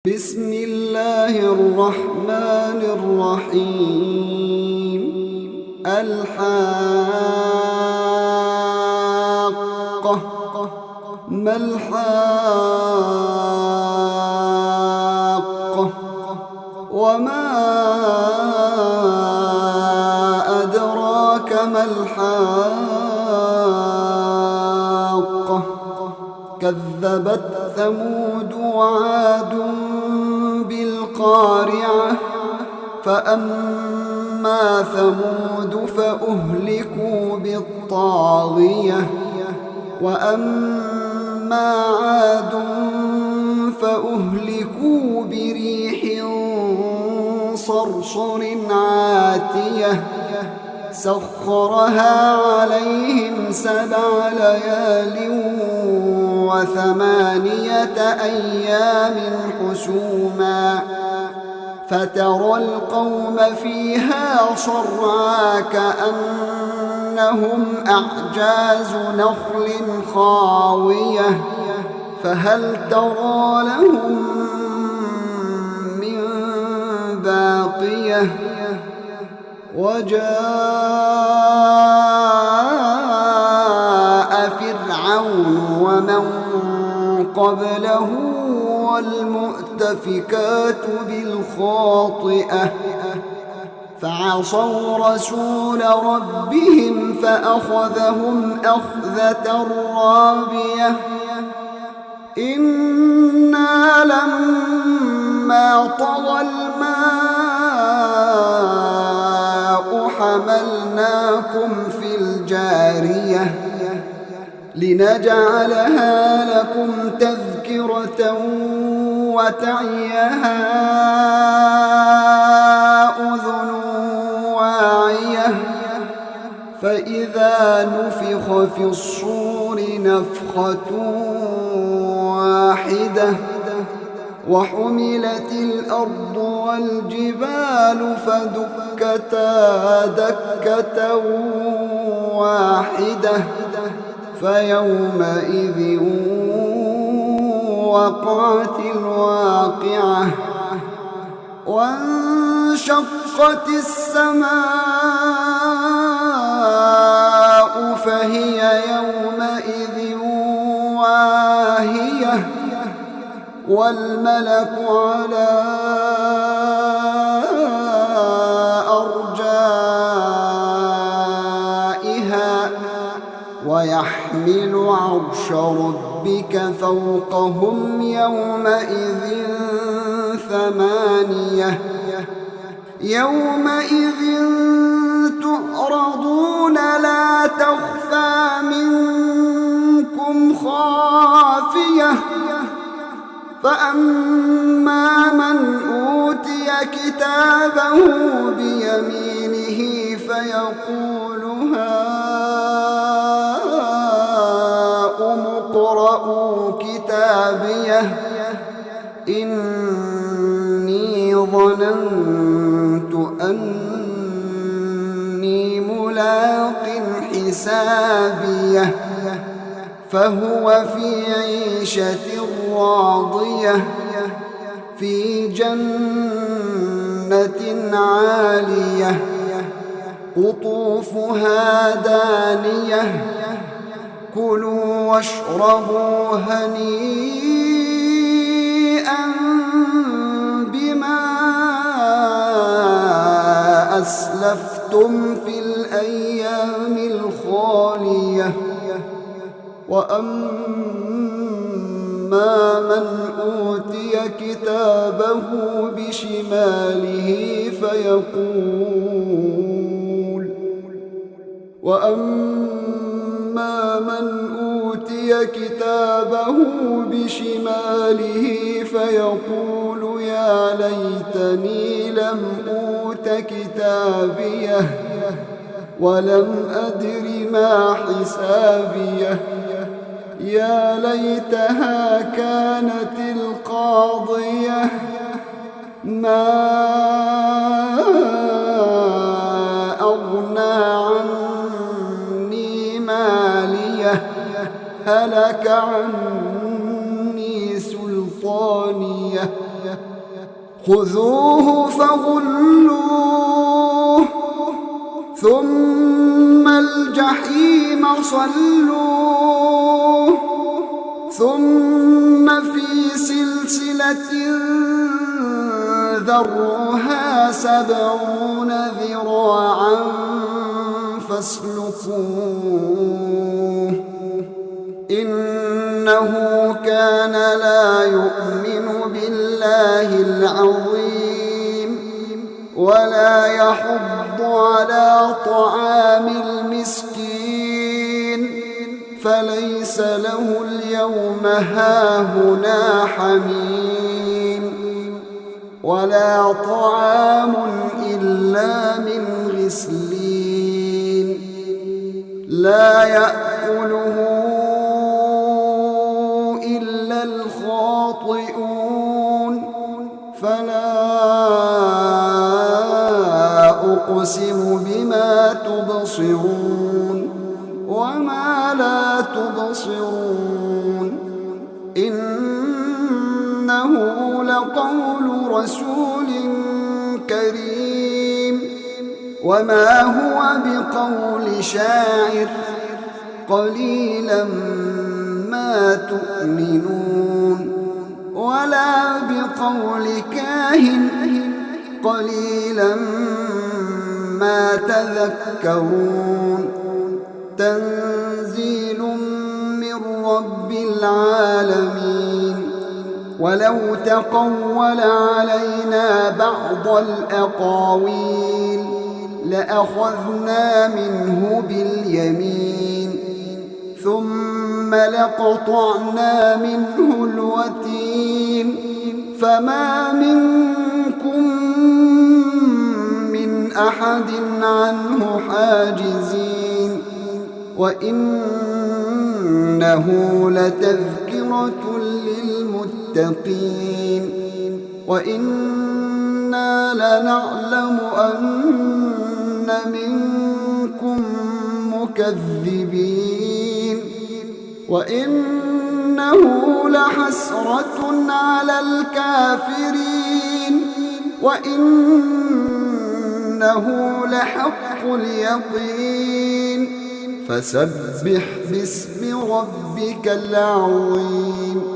بسم الله الرحمن الرحيم. الحاقة. ما الحاقة؟ وما أدراك ما الحاقة؟ كذبت ثمود وعاد بالقارعة. فأما ثمود فأهلكوا بالطاغية، وأما عاد فأهلكوا بريح صرصر عاتية سخرها عليهم 7 ليال و8 أيام حسوما، فترى القوم فيها صرعى كأنهم أعجاز نخل خاوية، فهل ترى لهم من باقية؟ وجاء فرعون ومن قبله والمؤتفكات بالخاطئة، فعصوا رسول ربهم فأخذهم أخذة رابية. إنا لما طغى الماء حملناكم في الجارية لنجعلها لكم تذكرة وتعيها أذن واعية. فإذا نفخ في الصور نفخة واحدة وحملت الأرض والجبال فدكتا دكة واحدة، فيومئذ وقعت الواقعة. وانشقت السماء فهي يومئذ واهية، والملك على أرجائها ويحمل عرش ربك فوقهم يومئذ 8. يومئذ تعرضون لا تخفى منكم خافية، فأما من أوتي كتابه بيمينه فيقول هاؤم اقرءوا كتابيه إني ظننت أني ملاق حسابيه، فهو في عيشة راضية في جنة عالية قطوفها دانية. كلوا واشربوا هنيئا بما أسلفتم في الأيام الخالية. وأما من أوتي كتابه بشماله فيقول يا ليتني لم أوت كتابيه ولم أدر ما حسابيه، يا ليتها كانت القاضية ما أغنى عني ماليه هلك عني سلطانيه خذوه فغلوه ثم الجحيم صلوه ثم في سلسلة ذرعها 70 ذراعا فاسلكوه إنه كان لا يؤمن بالله العظيم ولا يحض على طعام المسكين فليس له اليوم هاهنا حميم ولا طعام إلا من غسلين لا يأكله إلا الخاطئون فلا أقسم بما تبصرون وما لا تبصرون إنه لقول رسول كريم وما هو بقول شاعر قليلا ما تؤمنون ولا بقول كاهن قليلا ما تذكرون تنزيل من رب العالمين ولو تقول علينا بعض الأقاويل لأخذنا منه باليمين ثم لقطعنا منه الوتين فما منكم من أحد عنه حاجزين وإنه لتذكرة للمتقين وإنا لنعلم أن منكم مكذبين وإنه لحسرة على الكافرين وإنه لحق اليقين فسبح باسم ربك العظيم